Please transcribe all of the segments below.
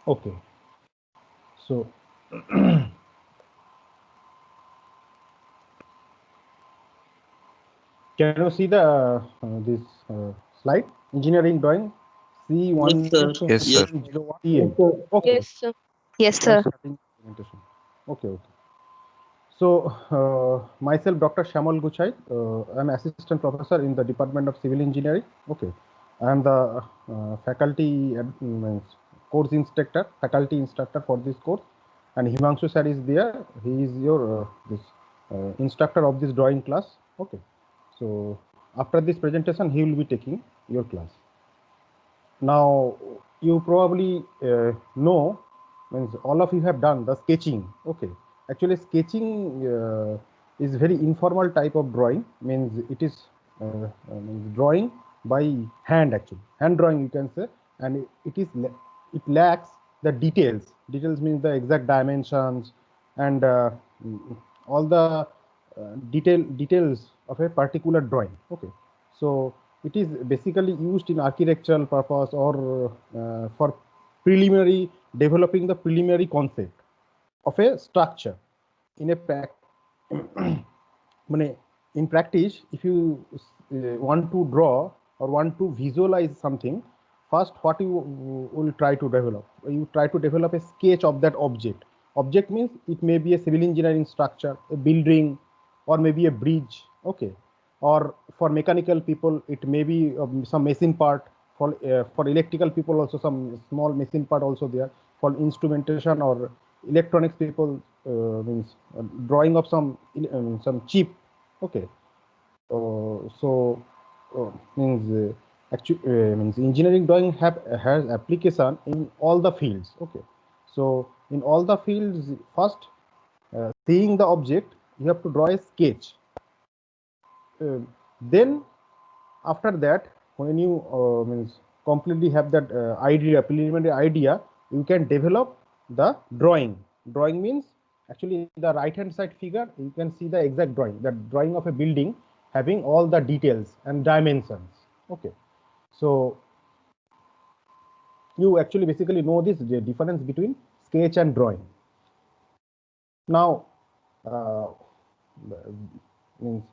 Okay, so can you see the this slide? Engineering drawing Yes, sir. C1 Yes, sir. T8. Okay, Yes, sir. Yes, we are sir. starting presentation. Okay, okay. So myself, Dr. Shamal Guchai, I'm assistant professor in the Department of Civil Engineering. Okay, I am the faculty means course instructor, faculty instructor for this course, and Himanshu sir is there. He is your this instructor of this drawing class. Okay, so after this presentation, he will be taking your class. Now you probably know, means all of you have done the sketching. Okay, actually sketching is very informal type of drawing, means it is means drawing by hand, actually hand drawing you can say, and it lacks the details means the exact dimensions and all the details of a particular drawing. Okay, so it is basically used in architectural purpose or for preliminary developing the preliminary concept of a structure in a in practice. If you want to draw or want to visualize something, first what you will try to develop, you try to develop a sketch of that object means it may be a civil engineering structure, a building, or maybe a bridge. Okay, or for mechanical people it may be some machine part, for electrical people also some small machine part also there, for instrumentation or electronics people means drawing of some chip. Okay, so means actually means engineering drawing has application in all the fields. Okay, so in all the fields, first seeing the object you have to draw a sketch. Then after that, when you means completely have that preliminary idea, you can develop the drawing means actually in the right hand side figure you can see the exact drawing, that drawing of a building having all the details and dimensions. Okay, so you actually basically know this the difference between sketch and drawing. Now means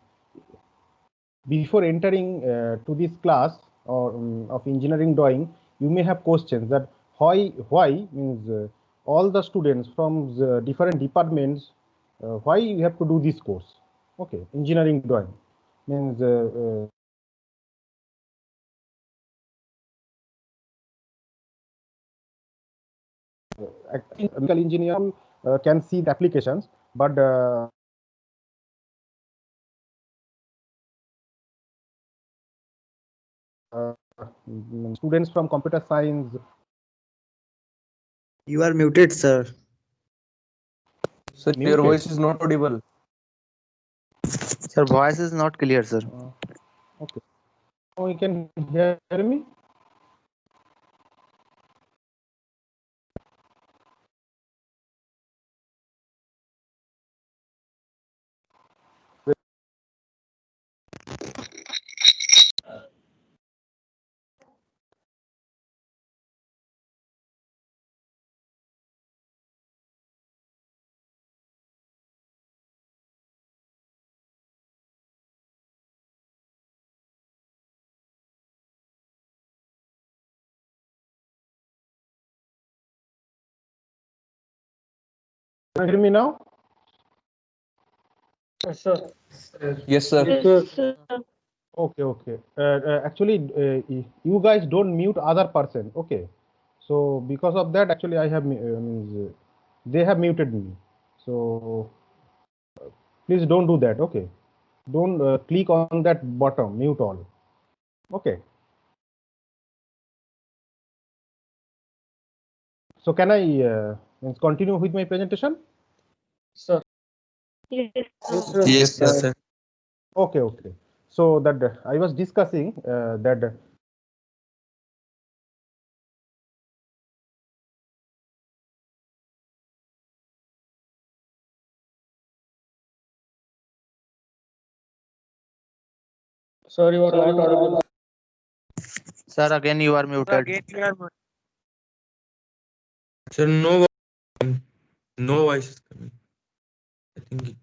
before entering to this class or of engineering drawing, you may have questions that why means all the students from the different departments, why you have to do this course. Okay, engineering drawing means mechanical engineer can see the applications, but students from computer science. You are muted, sir. Sir, your Muted. voice is not audible. Sir, voice is not clear, sir. Okay, now you can hear me. Can you hear me now? Yes, sir. Yes, sir. Yes, sir. Okay, okay. Actually, you guys don't mute other person. Okay, so because of that, actually, I have means they have muted me. So please don't do that. Okay, don't click on that button, mute all. Okay. So can I means continue with my presentation? Sir. Yes, Yes, Yes, sir. sir. Okay, okay. So that I was discussing that. Sir, you are not audible. Sir, again you are muted. Sir, no voice is coming. I think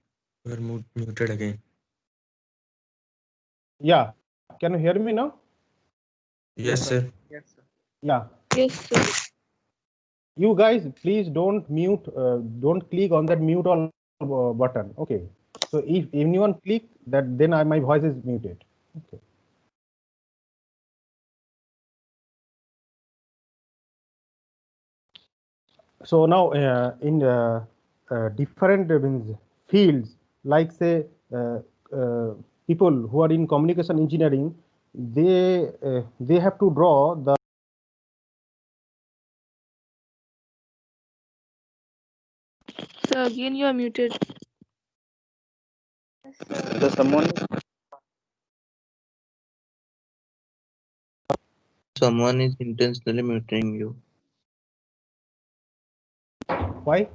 you are muted again. Yeah, can you hear me now? Yes, sir. Yeah. Yes, sir. You guys, please don't mute, don't click on that mute all button. Okay. So if anyone click that, then my voice is muted. Okay. So now in different fields, like say people who are in communication engineering, they have to draw the. Sir, again you are muted. So someone is intentionally muting you. Why?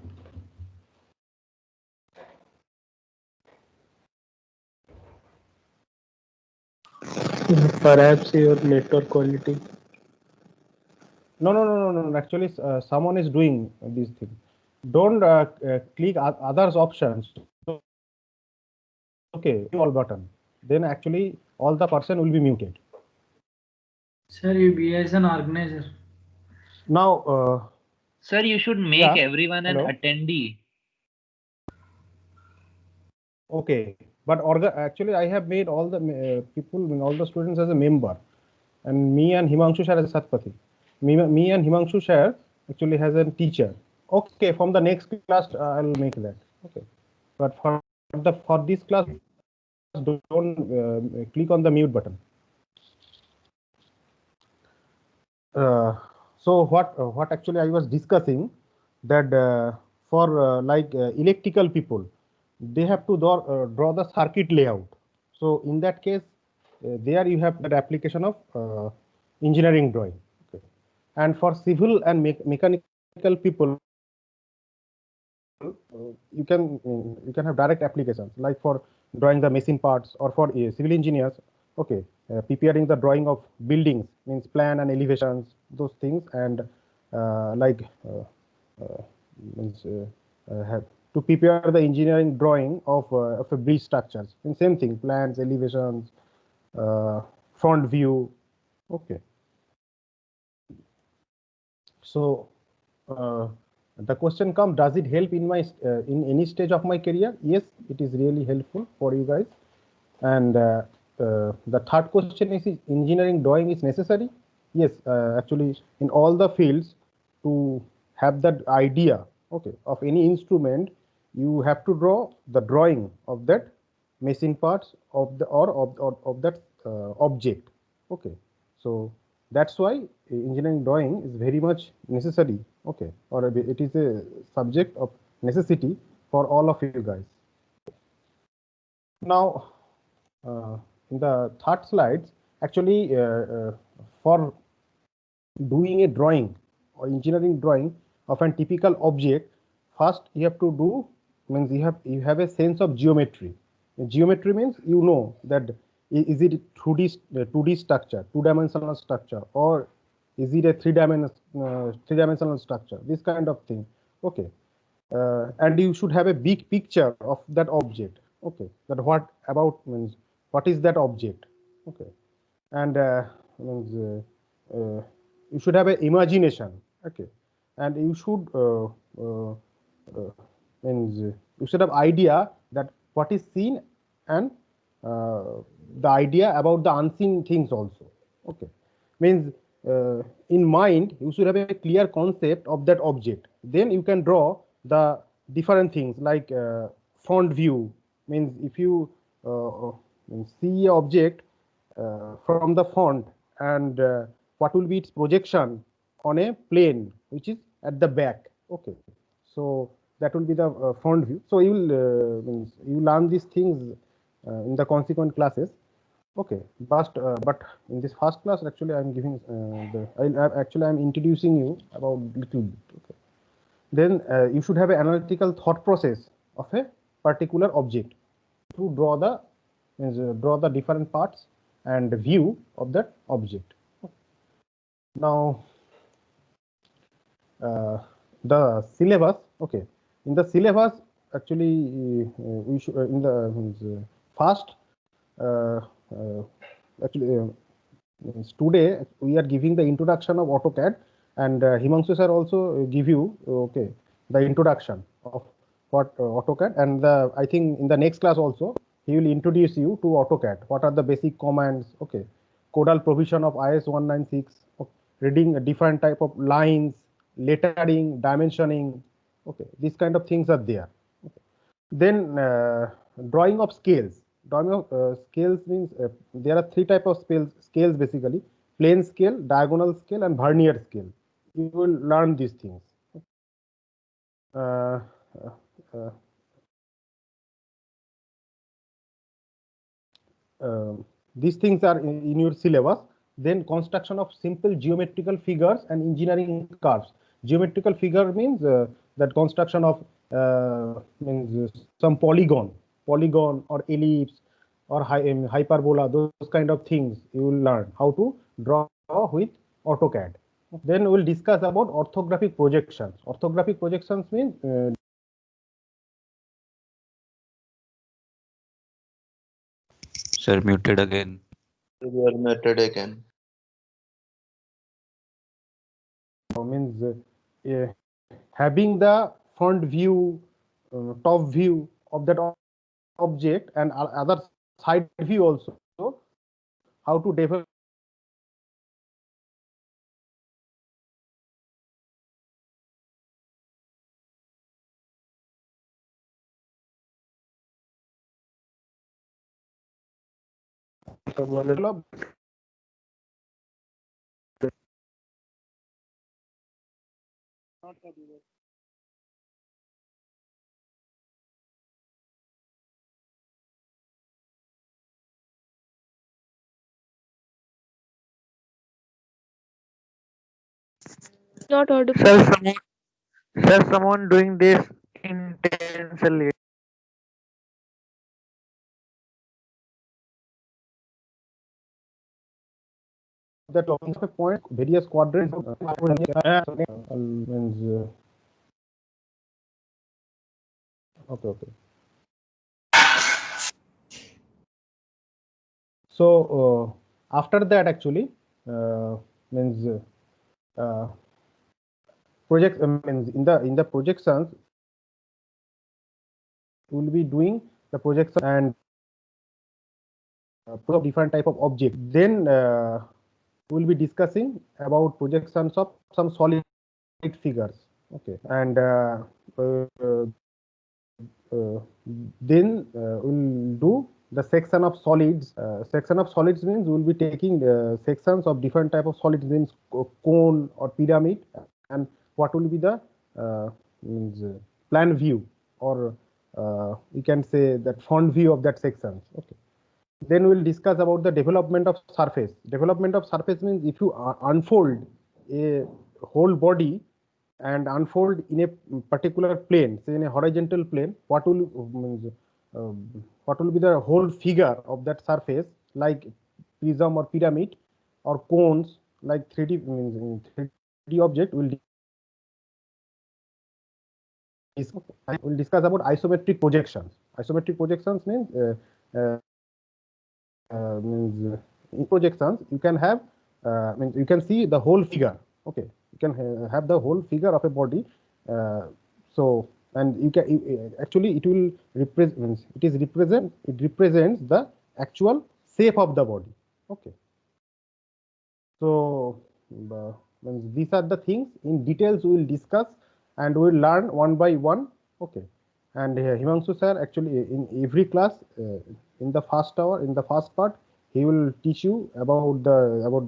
Perhaps your network quality. No. Actually, someone is doing these things. Don't click others options. Okay, all button. Then actually all the person will be muted. Sir, you be as an organizer. Now, Sir, you should make yeah, everyone an hello. attendee. Okay, but actually I have made all the people, all the students as a member, and me and Himanshu Shah as a Satpathy. Me and Himanshu Shah actually has a teacher. Okay, from the next class I'll make that. Okay, but for this class, don't click on the mute button. So what actually I was discussing that for electrical people, they have to draw the circuit layout. So in that case, there you have that application of engineering drawing. Okay. And for civil and mechanical people, you can have direct applications like for drawing the machine parts, or for civil engineers. Okay, preparing the drawing of buildings, means plan and elevations, those things, and means have to prepare the engineering drawing of a bridge structures. And same thing, plans, elevations, front view. Okay. So the question comes, does it help in my in any stage of my career? Yes, it is really helpful for you guys. And the third question is engineering drawing is necessary? Yes, actually in all the fields, to have that idea, okay, of any instrument, you have to draw the drawing of that machine parts of the of that object. Okay, so that's why engineering drawing is very much necessary. Okay, or it is a subject of necessity for all of you guys. Now, in the third slides, actually for doing a drawing or engineering drawing of a typical object, first you have to do, means you have a sense of geometry. Geometry means you know that is it 2D structure, two-dimensional structure, or is it a three-dimensional structure, this kind of thing. Okay, and you should have a big picture of that object. Okay, that what about means what is that object. Okay, and means you should have an imagination. Okay, and you should means you should have idea that what is seen, and the idea about the unseen things also. Okay, means in mind you should have a clear concept of that object, then you can draw the different things like front view. Means if you see a object from the front, and what will be its projection on a plane which is at the back. Okay, so that will be the front view. So you will means you learn these things in the consequent classes. Okay, but in this first class actually I'm giving I'm introducing you about little bit. Okay, then you should have an analytical thought process of a particular object to draw the draw the different parts and view of that object. Now, the syllabus. Okay, in the syllabus, actually, we should in the first. Actually, today we are giving the introduction of AutoCAD, and Himanshu sir also give you okay the introduction of what AutoCAD, and I think in the next class also he will introduce you to AutoCAD. What are the basic commands? Okay, codal provision of IS 196, reading a different type of lines, lettering, dimensioning. Okay, these kind of things are there. Okay. Then drawing of scales. Drawing of scales means there are three type of scales basically: plane scale, diagonal scale, and vernier scale. You will learn these things. Uh, uh, these things are in your syllabus. Then construction of simple geometrical figures and engineering curves. Geometrical figure means that construction of means some polygon or ellipse or hyperbola, those kind of things you will learn how to draw with AutoCAD. Then we will discuss about orthographic projections. Orthographic projections means Sir, muted again. You are muted again. means having the front view, top view of that object, and other side view also. How to develop Not audible. Someone doing this intentionally. that of a point, various quadrants means okay. So after that, actually means project means in the projections we will be doing the projection and different type of object. Then we will be discussing about projections of some solid figures. Okay, and then we'll do the section of solids. Section of solids means we'll be taking sections of different type of solids, means cone or pyramid, and what will be the means plan view, or we can say that front view of that section. Okay. Then we'll discuss about the development of surface. Development of surface means if you unfold a whole body and unfold in a particular plane, say in a horizontal plane, what will be the whole figure of that surface, like prism or pyramid, or cones like 3D means 3D object. We'll discuss about isometric projections. Isometric projections means means in projections you can have means you can see the whole figure. Okay, you can have the whole figure of a body. So and you can actually it will represent it represents the actual shape of the body. Okay, so means these are the things in details we will discuss and we will learn one by one. Okay, and Himanshu sir actually in every class in the first hour, in the first part, he will teach you about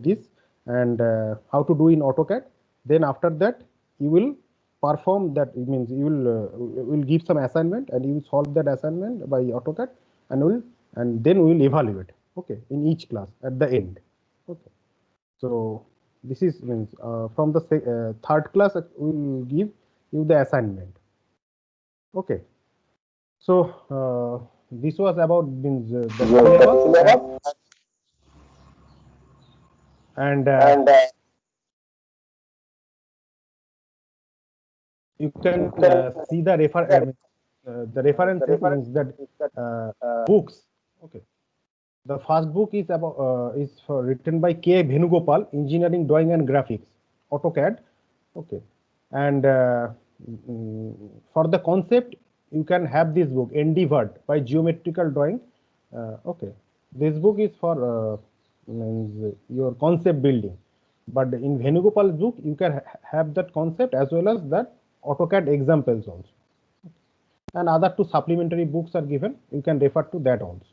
this and how to do in AutoCAD. Then after that you will perform that. It means you will give some assignment and you will solve that assignment by AutoCAD, and then we will evaluate. Okay, in each class at the end. Okay, so this is means from the third class we will give you the assignment. Okay, so this was about means the syllabus and you can see the the references means that books. Okay. The first book is about written by K. Venugopal, Engineering Drawing and Graphics, AutoCAD. Okay, and for the concept, you can have this book Endeavored by Geometrical Drawing. Okay, this book is for means your concept building, but in Venugopal's book, you can have that concept as well as that AutoCAD examples also. And other two supplementary books are given. You can refer to that also.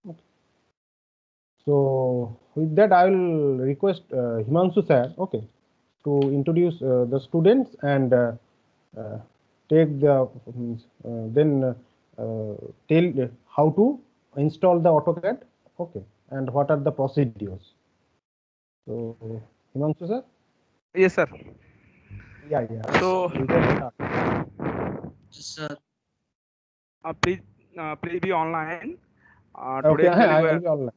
Okay. So with that, I will request Himanshu sir, okay, to introduce the students and take the then tell how to install the AutoCAD, okay, and what are the procedures. So Himanshu sir. Yes, sir. Yeah. So, We can start. Sir, please be online. Okay, Today I actually will be online.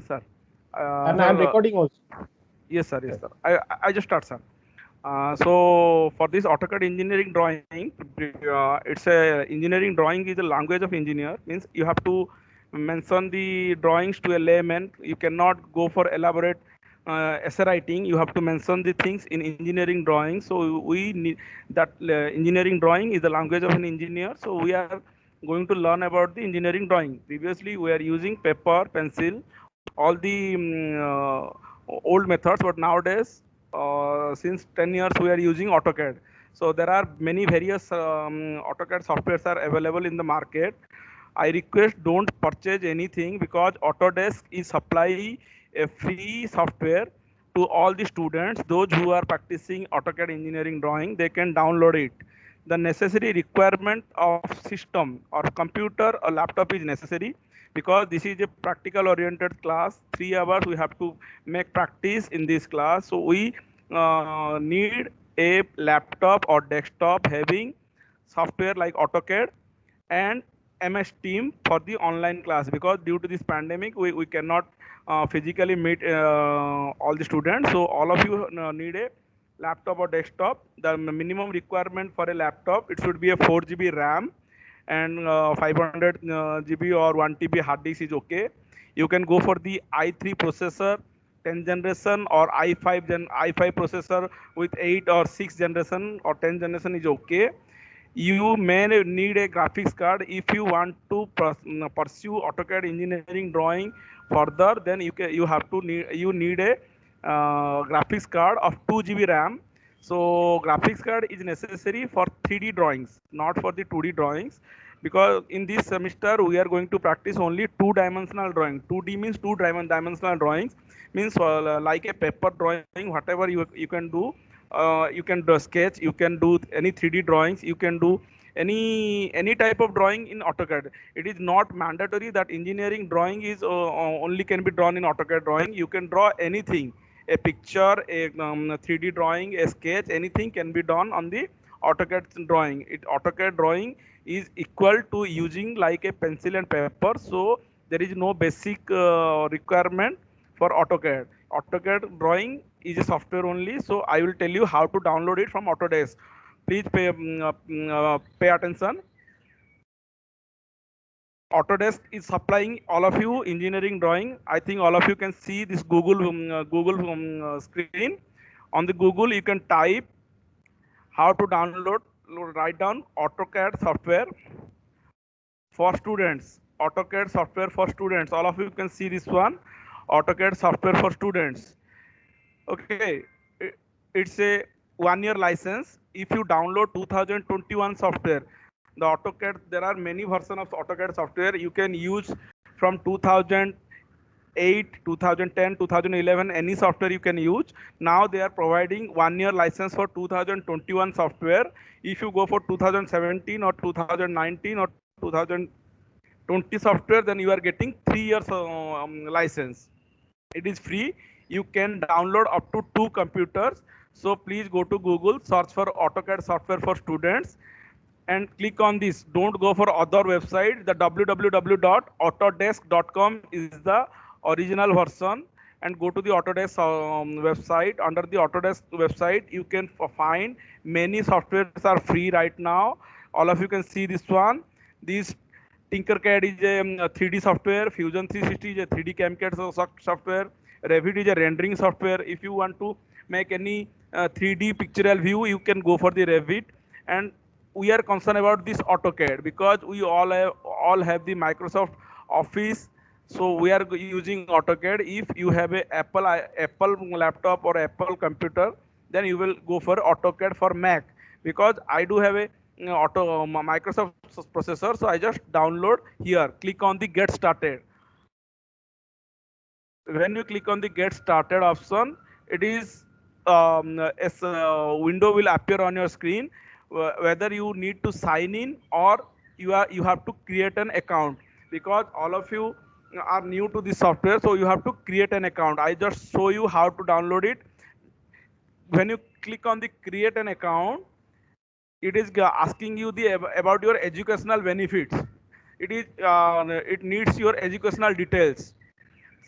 sir. And I am recording also. Yes, sir. Yes, sir. I just start, sir. So for this AutoCAD engineering drawing, it's a engineering drawing is a language of engineer. Means you have to mention the drawings to a layman. You cannot go for elaborate essay writing. You have to mention the things in engineering drawing. So we need that engineering drawing is the language of an engineer. So we are going to learn about the engineering drawing. Previously, we are using paper, pencil, all the old methods, but nowadays since 10 years we are using AutoCAD. So there are many various AutoCAD softwares are available in the market. I request don't purchase anything because Autodesk is supply a free software to all the students. Those who are practicing AutoCAD engineering drawing, they can download it. The necessary requirement of system or computer or laptop is necessary because this is a practical oriented class. 3 hours we have to make practice in this class. So we need a laptop or desktop having software like AutoCAD and MS Team for the online class, because due to this pandemic we cannot physically meet all the students. So all of you need a laptop or desktop. The minimum requirement for a laptop, it should be a 4 GB RAM and 500 GB or 1 TB hard disk is okay. You can go for the i3 processor 10 generation or i5 processor with 8 or 6 generation or 10 generation is okay. You may need a graphics card if you want to pursue AutoCAD engineering drawing further. Then you need a graphics card of 2 GB RAM. So graphics card is necessary for 3D drawings, not for the 2D drawings, because in this semester we are going to practice only two-dimensional drawing. 2D means two-dimensional drawings, means like a paper drawing, whatever you can do. You can do sketch, you can do any 3D drawings, you can do any type of drawing in AutoCAD. It is not mandatory that engineering drawing is only can be drawn in AutoCAD drawing. You can draw anything, a picture, a 3D drawing, a sketch, anything can be done on the AutoCAD drawing. AutoCAD drawing is equal to using like a pencil and paper. So there is no basic requirement for AutoCAD. AutoCAD drawing is a software only. So I will tell you how to download it from Autodesk. Please pay attention. Autodesk is supplying all of you engineering drawing. I think all of you can see this Google screen. On the Google, you can type how to download, write down AutoCAD software for students. AutoCAD software for students. All of you can see this one, AutoCAD software for students. Okay, it's a 1-year license. If you download 2021 software, the AutoCAD, there are many versions of AutoCAD software you can use from 2008, 2010, 2011, any software you can use. Now they are providing 1-year license for 2021 software. If you go for 2017 or 2019 or 2020 software, then you are getting 3 years license. It is free. You can download up to 2 computers. So please go to Google, search for AutoCAD software for students and click on this. Don't go for other website. The www.autodesk.com is the original version. and go to the Autodesk website. Under the Autodesk website, you can find many softwares are free right now. All of you can see this one. This Tinkercad is a 3D software. Fusion 360 is a 3D CAMCAD software. Revit is a rendering software. If you want to make any 3D pictorial view, you can go for the Revit. And we are concerned about this AutoCAD because we all have the Microsoft Office. So we are using AutoCAD. If you have a Apple laptop or Apple computer, then you will go for AutoCAD for Mac. Because I do have a Microsoft processor, so I just download here. Click on the Get Started. When you click on the Get Started option, it is a window will appear on your screen. Whether you need to sign in or you have to create an account, because all of you are new to this software, so you have to create an account. I just show you how to download it. When you click on the create an account, it is asking you about your educational benefits. It needs your educational details.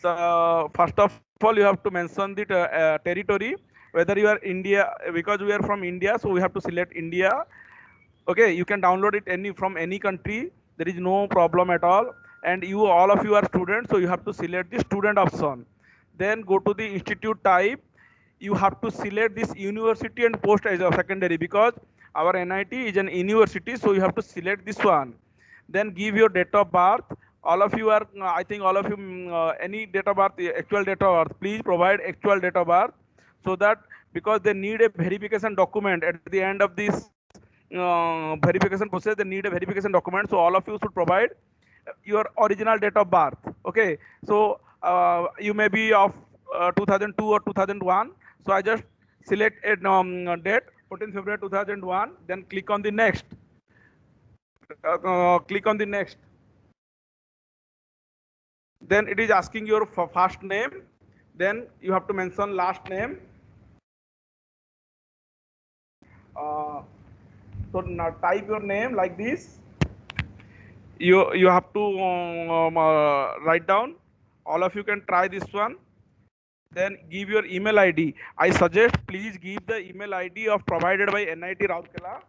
So first of all, you have to mention the territory, whether you are India, because we are from India, so we have to select India. Okay, you can download it from any country. There is no problem at all. And all of you are students, so you have to select the student option. Then go to the institute type. You have to select this university and post as a secondary, because our NIT is an university, so you have to select this one. Then give your date of birth. All of you are, I think all of you, any date of birth, actual date of birth, please provide actual date of birth, so that, because they need a verification document at the end of this verification process, they need a verification document. So all of you should provide your original date of birth. Okay, so you may be of 2002 or 2001. So I just select a date, 14 February 2001, then click on the next. Click on the next. Then it is asking your first name. Then you have to mention last name. So now type your name like this. You have to write down. All of you can try this one. Then give your email ID. I suggest please give the email ID of provided by NIT Rourkela,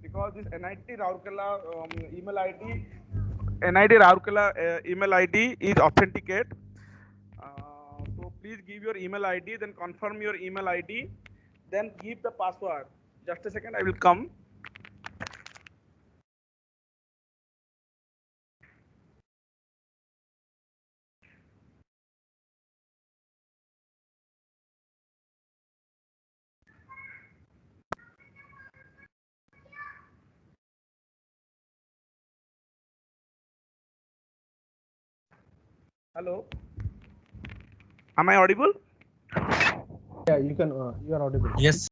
because this NIT Rourkela email ID, email ID is authenticate. So please give your email ID, then confirm your email ID, then give the password. Just a second, I will come. Hello. Am I audible? Yeah, you can. You are audible. Yes.